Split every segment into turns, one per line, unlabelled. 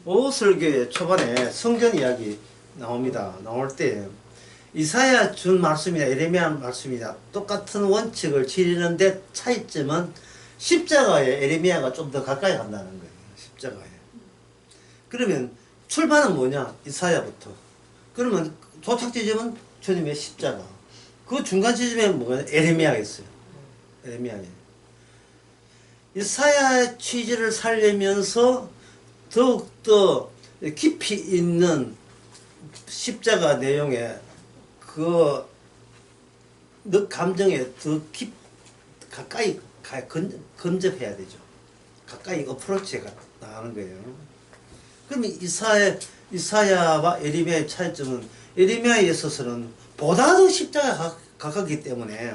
오설교의 초반에 성전 이야기 나옵니다. 나올 때 이사야 준 말씀이나 에레미야 말씀이나 똑같은 원칙을 지니는데 차이점은 십자가에 에레미야가 좀 더 가까이 간다는 거예요. 십자가에. 그러면 출발은 뭐냐? 이사야부터. 그러면 도착 지점은 주님의 십자가. 그 중간 지점에 뭐가 에레미야가 있어요. 에레미야에. 이사야의 취지를 살리면서 더욱더 깊이 있는 십자가 내용에 그 감정에 더 가까이 근접해야 되죠. 가까이 어프로치가 나가는 거예요. 그러면 이사야와 에레미야의 차이점은 에레미야에 있어서는 보다 더 십자가에 가깝기 때문에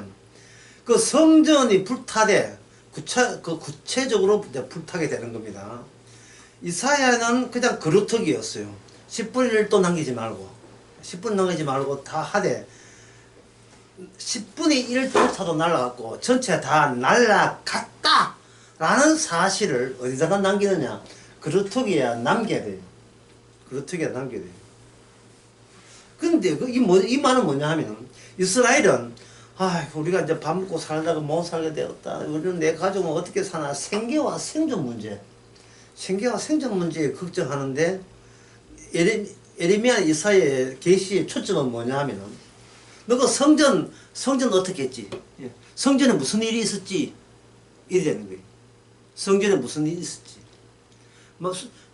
그 성전이 불타되 구체적으로 불타게 되는 겁니다. 이사야는 그냥 그루터기였어요. 10분의 1도 남기지 말고 다 하되 10분의 1조차도 날아갔고 전체 다 날아갔다 라는 사실을 어디다가 남기느냐? 그루터기에 남겨야 돼요. 그루터기에 남겨야 돼요. 근데 이 말은 뭐냐 하면 이스라엘은 우리가 이제 밥 먹고 살다가 못 살게 되었다. 우리는 내 가족은 어떻게 사나? 생계와 생존 문제에 걱정하는데 에레미야 이사야의 계시의 초점은 뭐냐 하면은 너가 성전 어떻게 했지? 성전에 무슨 일이 있었지? 이래 되는 거예요. 성전에 무슨 일이 있었지?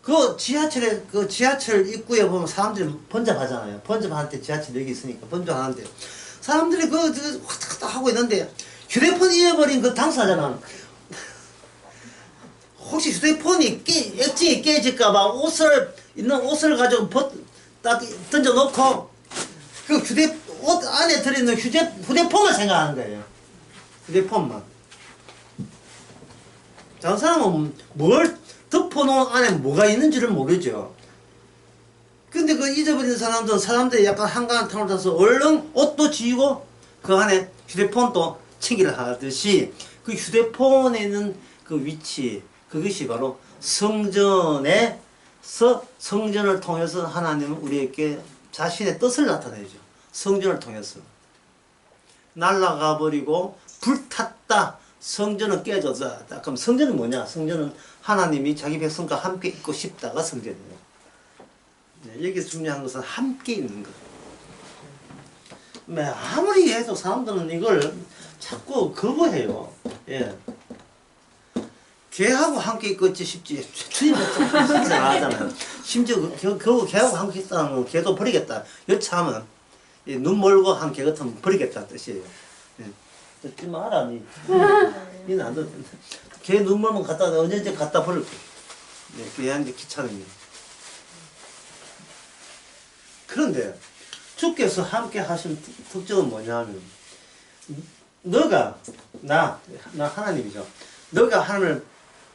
그 지하철 입구에 보면 사람들이 번잡하잖아요. 번잡할 때 지하철 여기 있으니까 번잡하는데 사람들이 왔다 갔다 하고 있는데 휴대폰 잃어버린 그 당사자는 혹시 휴대폰이 액정이 깨질까봐 옷을 가지고 딱 던져놓고 그 옷 안에 들어있는 휴대폰만 생각하는 거예요. 휴대폰만. 다른 사람은 뭘 덮어놓은 안에 뭐가 있는지를 모르죠. 근데 그 잊어버린 사람들이 약간 한가한탕을 타서 얼른 옷도 지우고 그 안에 휴대폰도 챙기를 하듯이 그 휴대폰에 있는 그 위치, 그것이 바로 성전을 통해서 하나님은 우리에게 자신의 뜻을 나타내죠. 성전을 통해서. 날아가 버리고 불탔다. 성전은 깨졌다. 그럼 성전은 뭐냐? 성전은 하나님이 자기 백성과 함께 있고 싶다가 성전이에요. 여기서 중요한 것은 함께 있는 것. 아무리 해도 사람들은 이걸 자꾸 거부해요. 예. 개하고 함께 있겠지 싶지. 주님은 안 하잖아요. 심지어 개하고 함께 있다는 건 개도 버리겠다. 여차하면 눈 멀고 한 개 같으면 버리겠다는 뜻이에요. 듣지 마라, 니는 안 듣. 개 눈 멀면 언제든지 갖다 버릴 거야. 개한테 귀찮으니. 그런데 주께서 함께 하신 특징은 뭐냐 하면 너가 나 하나님이죠. 너가 하나님을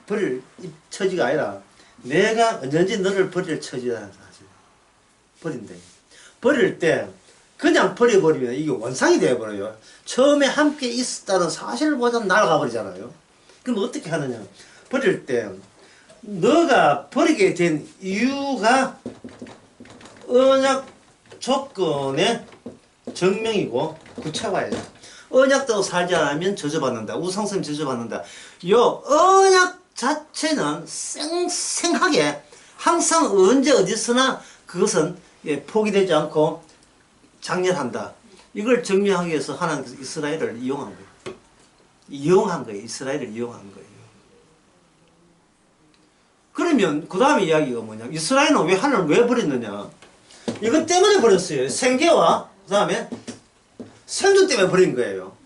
버릴 처지가 아니라 내가 언제든지 너를 버릴 처지라는 사실. 버린대. 버릴 때 그냥 버려버리면 이게 원상이 되어버려요. 처음에 함께 있었다는 사실보다 날아가 버리잖아요. 그럼 어떻게 하느냐? 버릴 때 너가 버리게 된 이유가 언약 조건의 증명이고 구체화예요. 언약도 살지 않으면 저주받는다. 우상스러움 저주받는다. 요 언약 자체는 생생하게 항상 언제 어디서나 그것은 포기되지 않고 장렬한다. 이걸 증명하기 위해서 하나님께서 이스라엘을 이용한 거예요. 이스라엘을 이용한 거예요. 그러면 그 다음에 이야기가 뭐냐? 이스라엘은 하나님을 왜 버렸느냐? 이것 때문에 버렸어요. 생계와 그 다음에 생존 때문에 버린 거예요.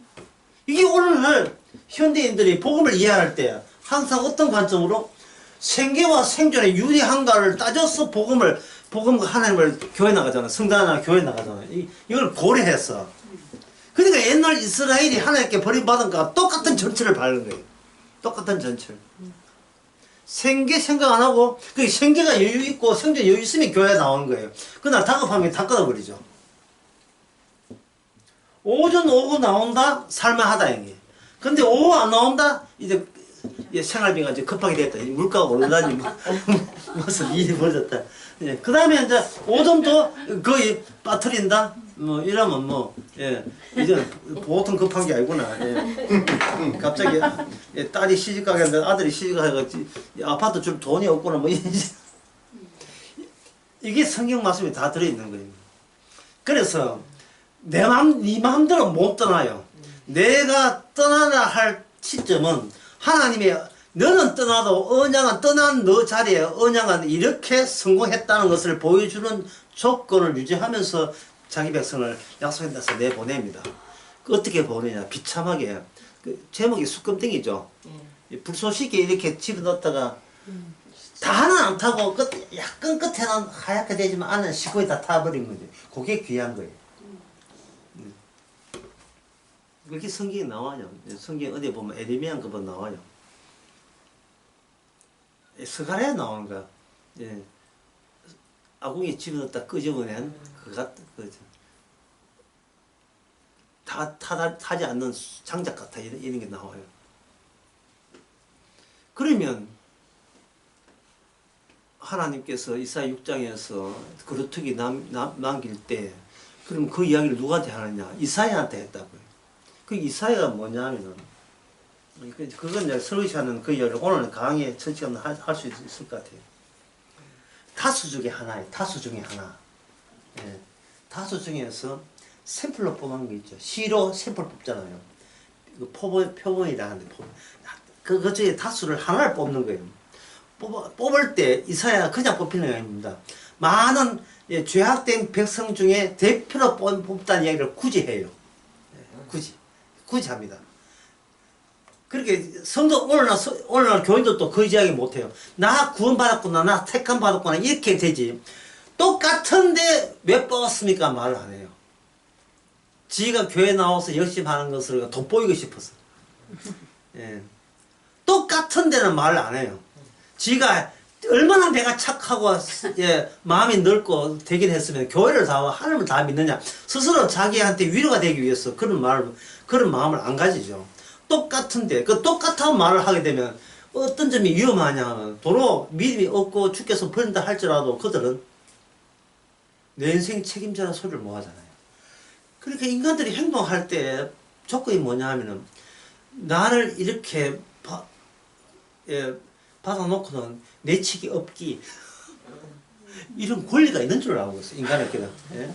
이게 오늘날 현대인들이 복음을 이해할 때 항상 어떤 관점으로 생계와 생존에 유리한가를 따져서 하나님을 교회 나가잖아. 성당이나 교회 나가잖아. 이걸 고려했어. 그러니까 옛날 이스라엘이 하나님께 버림받은 거와 똑같은 전철을 밟는 거예요. 똑같은 전철. 생계 생각 안 하고, 그 생계가 여유 있고 생존 여유 있으면 교회에 나오는 거예요. 그날 다급하면 다 끊어버리죠. 오전 오고 나온다? 살만하다, 이게. 근데 오후 안 나온다? 이제 생활비가 이제 급하게 됐다. 물가가 오르다니 무슨 일이 벌어졌다. 예, 그 다음에 이제 오줌도 거의 빠뜨린다. 뭐 이러면 뭐 이제 보통 급한 게 아니구나. 갑자기 딸이 시집가게 했는데 아들이 시집가서 아파트 줄 돈이 없구나. 뭐 이게 성경 말씀이 다 들어있는 거예요. 그래서 네 마음대로 못 떠나요. 내가 떠나야 할 시점은 하나님의 너는 떠나도 언약은 떠난 너 자리에 언약은 이렇게 성공했다는 것을 보여주는 조건을 유지하면서 자기 백성을 약속한 데서 내보냅니다. 어떻게 보내냐? 비참하게. 그 제목이 수검댕이죠. 불쏘시개 이렇게 집어넣었다가 다는 안 타고 약간 끝에는 하얗게 되지만 안은 시커멓게 다 타버린 거죠. 그게 귀한 거예요. 그렇게 성경에 나와요. 성경 어디 보면 에레미야 그분 나와요. 스가랴에 나오는 거. 아궁이 집어넣었다 끄집어낸 타지 않는 장작 같아. 이런 게 나와요. 그러면 하나님께서 이사야 6장에서 그루터기 남길 때 그럼 그 이야기를 누구한테 하느냐? 이사야한테 했다고요. 그 이사야가 뭐냐면은 그건 이제 설교하는 그 이야기를 오늘 강의에 천천히 할 수 있을 것 같아요. 다수 중에 하나예요. 다수 중에 하나. 예. 다수 중에서 샘플로 뽑은 게 있죠. 시로 샘플 뽑잖아요. 그 표본이라는데 그 중에 다수를 하나를 뽑는 거예요. 뽑을 때 이사야가 그냥 뽑히는 게 아닙니다. 많은 죄악된 백성 중에 대표로 뽑다는 이야기를 굳이 해요. 굳이 합니다. 그렇게 성도 오늘날 교인들도 그 이야기 못해요. 나 구원받았구나, 나 택함 받았구나 이렇게 되지. 똑같은데 왜 뽑았습니까? 말을 안 해요. 지가 교회 나와서 열심히 하는 것을 돋보이고 싶어서. 예. 똑같은 데는 말을 안 해요. 지가 얼마나 내가 착하고 마음이 넓고 되긴 했으면 교회를 다 하나님을 다 믿느냐. 스스로 자기한테 위로가 되기 위해서 그런 마음을 안 가지죠. 똑같은데 그 똑같은 말을 하게 되면 어떤 점이 위험하냐면 도로 믿음이 없고 주께서 버린다 할지라도 그들은 내 인생 책임자라는 소리를 못 하잖아요. 그렇게 인간들이 행동할 때 조건이 뭐냐 하면은 나를 이렇게 받아놓고는 내치기 없기 이런 권리가 있는 줄 알고 있어요. 인간에게는. 예?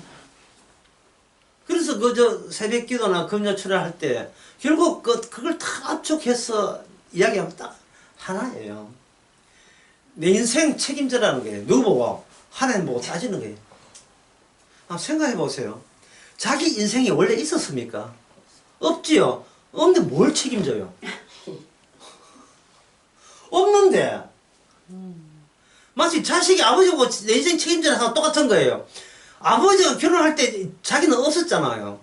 그래서 그저 새벽 기도나 금요철을 할 때 결국 그걸 다 압축해서 이야기하면 딱 하나예요. 내 인생 책임져라는 거예요. 누구 보고? 하나님 보고 따지는 거예요. 한번 생각해 보세요. 자기 인생이 원래 있었습니까? 없지요. 없는데 뭘 책임져요? 없는데 마치 자식이 아버지 보고 내 인생 책임져라 하고 똑같은 거예요. 아버지가 결혼할 때 자기는 없었잖아요.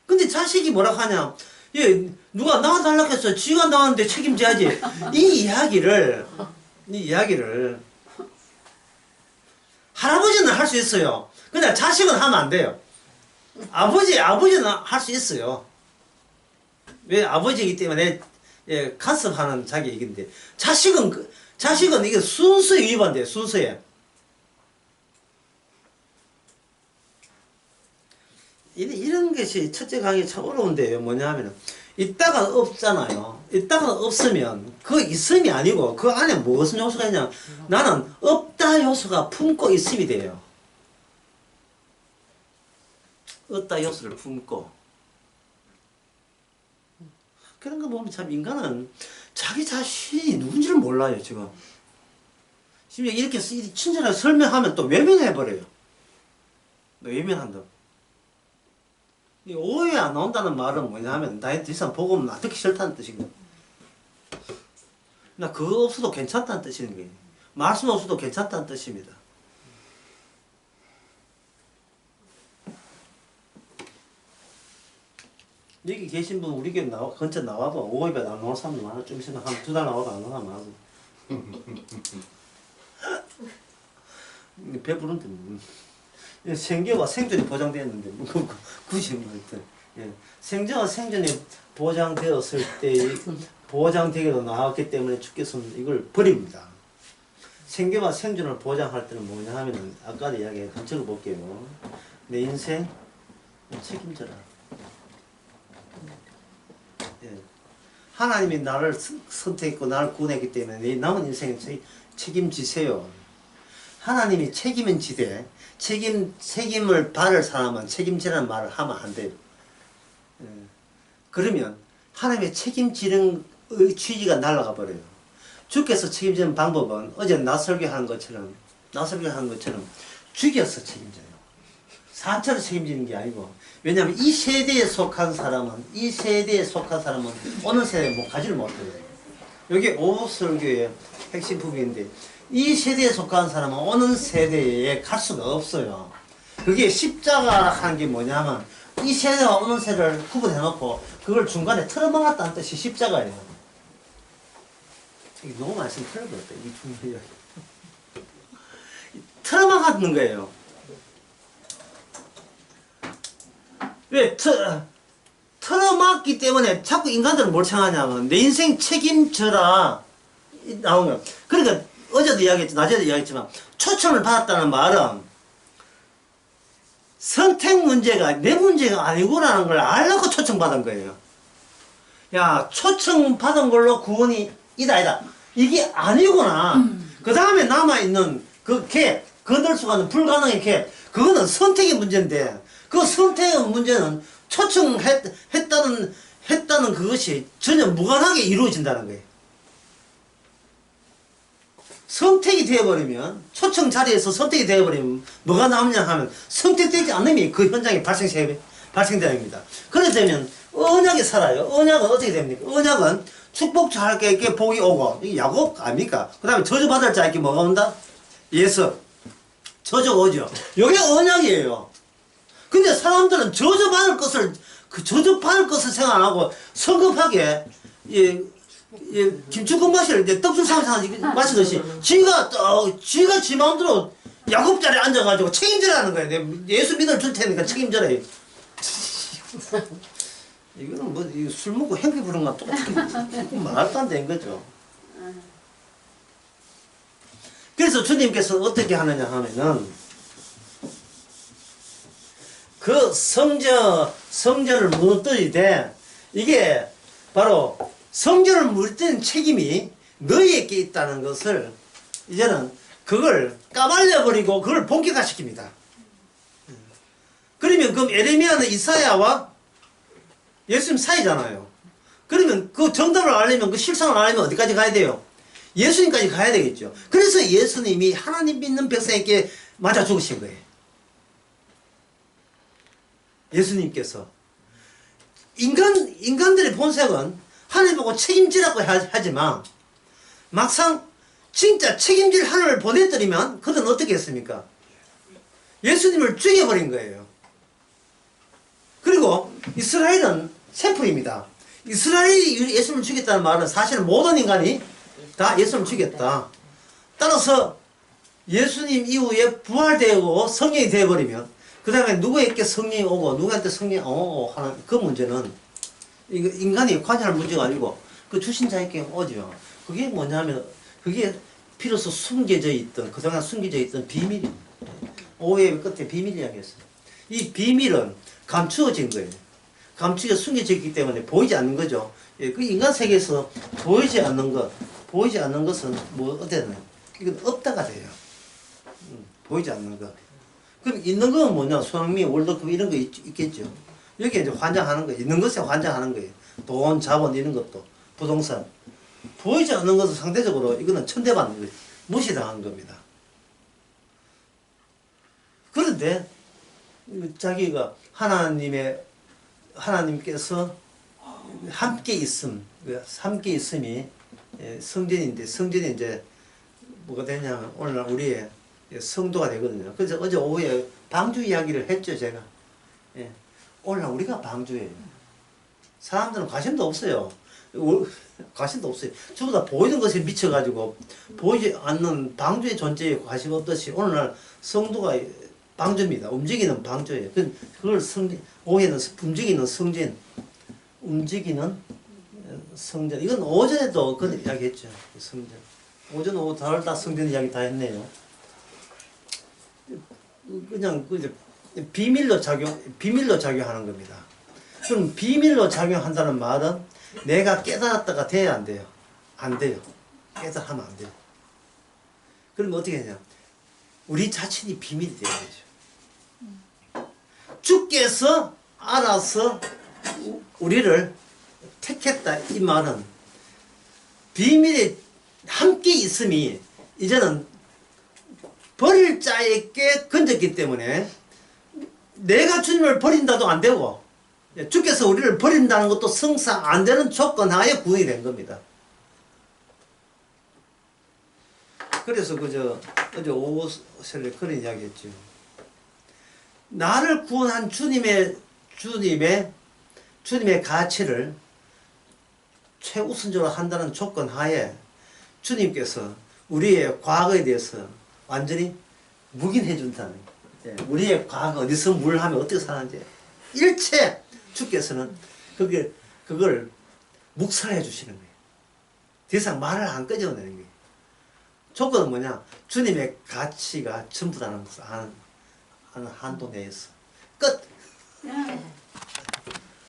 근데 자식이 뭐라고 하냐? 누가 낳아달라고 했어. 지가 낳았는데 책임져야지. 이 이야기를 할아버지는 할 수 있어요. 근데 자식은 하면 안 돼요. 아버지는 할 수 있어요. 왜? 아버지이기 때문에 간섭하는 자기 얘기인데 자식은 이게 순서에 위반돼요. 순서에. 이런 것이 첫째 강의 참 어려운데요. 뭐냐면 있다가 없잖아요. 있다가 없으면 그 있음이 아니고 그 안에 무슨 요소가 있냐. 나는 없다 요소가 품고 있음이 돼요. 없다 요소를 품고. 그런 거 보면 참 인간은 자기 자신이 누군지를 몰라요. 지금. 심지어 이렇게 친절하게 설명하면 또 외면해버려요. 외면한다. 이 오해 안 나온다는 말은 뭐냐면 나한테 이 사람 복음 나 듣기 싫다는 뜻이거든. 나 그거 없어도 괜찮다는 뜻이는 거예요. 말씀 없어도 괜찮다는 뜻입니다. 여기 계신 분 우리 교회 근처 나와도 5일에 안 나올 사람도 많아. 좀 있으면 한 2달 나와도 안 나와 많아. 배부른데 생계와 생존이 보장되었는데 굳이 뭐 일단 예. 생전과 생전에 보장되었을 때의 보장되게도 나왔기 때문에 주께서는 이걸 버립니다. 생계와 생존을 보장할 때는 뭐냐 하면은 아까도 이야기한 간척을 볼게요. 내 인생 책임져라. 예. 하나님이 나를 선택했고 나를 구원했기 때문에 내 남은 인생에 책임지세요. 하나님이 책임은 지되 책임을 받을 사람은 책임지라는 말을 하면 안 돼요. 예. 그러면 하나님의 책임지는 취지가 날아가 버려요. 주께서 책임지는 방법은 어제 나설교하는 것처럼 죽여서 책임져요. 산처로 책임지는 게 아니고, 왜냐하면 이 세대에 속한 사람은 어느 세대에 가지를 못해요. 이게 오설교의 핵심 부분인데, 이 세대에 속한 사람은 어느 세대에 갈 수가 없어요. 그게 십자가 하는 게 뭐냐면 이 세대와 어느 세대를 구분해 놓고 그걸 중간에 틀어막았다는 뜻이 십자가예요. 이게 너무 말씀 틀어버렸다. 이 중요한 이야기. 틀어막았는 거예요. 왜 틀어막기 때문에 자꾸 인간들은 뭘 생각하냐면 내 인생 책임져라 나온 거예요. 그러니까 어제도 이야기했지, 낮에도 이야기했지만 초청을 받았다는 말은 선택 문제가 내 문제가 아니구나라는 걸 알고 초청받은 거예요. 야, 초청받은 걸로 구원이 이다. 이게 아니구나. 그 다음에 남아있는 그 갭, 건들 수가 없는 불가능의 갭, 그거는 선택의 문제인데, 그 선택의 문제는 초청했다는 그것이 전혀 무관하게 이루어진다는 거예요. 선택이 되어버리면, 초청 자리에서 선택이 되어버리면 뭐가 남냐 하면 선택되지 않음이 그 현장에 발생됩니다. 그래 되면 언약이 살아요. 언약은 어떻게 됩니까? 언약은 축복 자에게 복이 오고, 이게 야곱 아닙니까? 그 다음에 저주받을 자에게 뭐가 온다? 예수. 저주가 오죠. 이게 언약이에요. 근데 사람들은 저주받을 것을 생각 안 하고 성급하게, 김치국 마실 떡줄 마시듯이 지가 지 마음대로 야곱 자리에 앉아가지고 책임지라는 거예요. 예수 믿어 줄 테니까 책임져라. 이거는 뭐 술 먹고 행패 부른 거 똑같이 말도 안 되는 거죠. 그래서 주님께서 어떻게 하느냐 하면은 그 성전을 무너뜨리되 이게 바로 성전을 무너뜨린 책임이 너희에게 있다는 것을 이제는 그걸 까발려버리고 그걸 본격화시킵니다. 그러면 그럼 에레미야는 이사야와 예수님 사이잖아요. 그러면 그 정답을 알려면 그 실상을 알려면 어디까지 가야 돼요? 예수님까지 가야 되겠죠. 그래서 예수님이 하나님 믿는 백성에게 맞아 죽으신 거예요. 예수님께서 인간들의 본색은 하나님 보고 책임지라고 하지만 막상 진짜 책임질 하나님을 보내드리면 그들은 어떻게 했습니까? 예수님을 죽여버린 거예요. 그리고 이스라엘은 샘플입니다. 이스라엘이 예수님을 죽였다는 말은 사실은 모든 인간이 다 예수님을 죽였다. 따라서 예수님 이후에 부활되고 성령이 되어버리면 그 다음에 누구에게 성령이 오고 누구한테 성령이 오고 하는 그 문제는 인간이 관여할 문제가 아니고 그 주신 자에게 오죠. 그게 뭐냐면 그게 비로소 숨겨져 있던 그동안 숨겨져 있던 비밀입니다. 오해의 끝에 비밀 이야기했어요. 이 비밀은 감추어진 거예요. 감추어 숨겨져 있기 때문에 보이지 않는 거죠. 예, 그 인간 세계에서 보이지 않는 것은 뭐 어때요? 이건 없다가 돼요. 보이지 않는 것. 그럼 있는 건 뭐냐? 손흥민, 월드컵 이런 거 있겠죠. 여기 이제 환장하는 거예요. 있는 것에 환장하는 거예요. 돈, 자본 이런 것도 부동산. 보이지 않는 것은 상대적으로 이거는 천대받는 거예요. 무시당한 겁니다. 그런데 자기가 하나님께서 함께 있음이 성전인데 성전이 이제 뭐가 되냐면 오늘날 우리의 성도가 되거든요. 그래서 어제 오후에 방주 이야기를 했죠, 제가. 예. 오늘날 우리가 방주예요. 사람들은 관심도 없어요. 관심도 없어요. 전부 다 보이는 것에 미쳐가지고 보이지 않는 방주의 존재에 관심 없듯이 오늘날 성도가 방주입니다. 움직이는 방주예요. 그걸 오해는 움직이는 성진, 움직이는 성전. 이건 오전에도 그 이야기했죠. 성전. 오전 오후 다 성전 이야기 다 했네요. 그냥 비밀로 작용하는 겁니다. 그럼 비밀로 작용한다는 말은 내가 깨달았다가 돼야 안 돼요. 안 돼요. 깨달으면 안 돼요. 그러면 어떻게 하냐? 우리 자신이 비밀이 되어야 되죠. 주께서 알아서 우리를 택했다 이 말은 비밀이 함께 있음이 이제는 버릴 자에게 건졌기 때문에 내가 주님을 버린다도 안 되고 주께서 우리를 버린다는 것도 성사 안 되는 조건 하에 구원이 된 겁니다. 그래서 어제 오후에 그런 이야기 했죠. 나를 구원한 주님의 가치를 최우선적으로 한다는 조건 하에 주님께서 우리의 과거에 대해서 완전히 묵인해 준다는 거예요. 우리의 과거 어디서 뭘 하면 어떻게 사는지 일체 주께서는 그걸 묵살해 주시는 거예요. 더 이상 말을 안 끄집어내는 거예요. 조건은 뭐냐? 주님의 가치가 전부다는 것을 아는 한도 내에서 끝!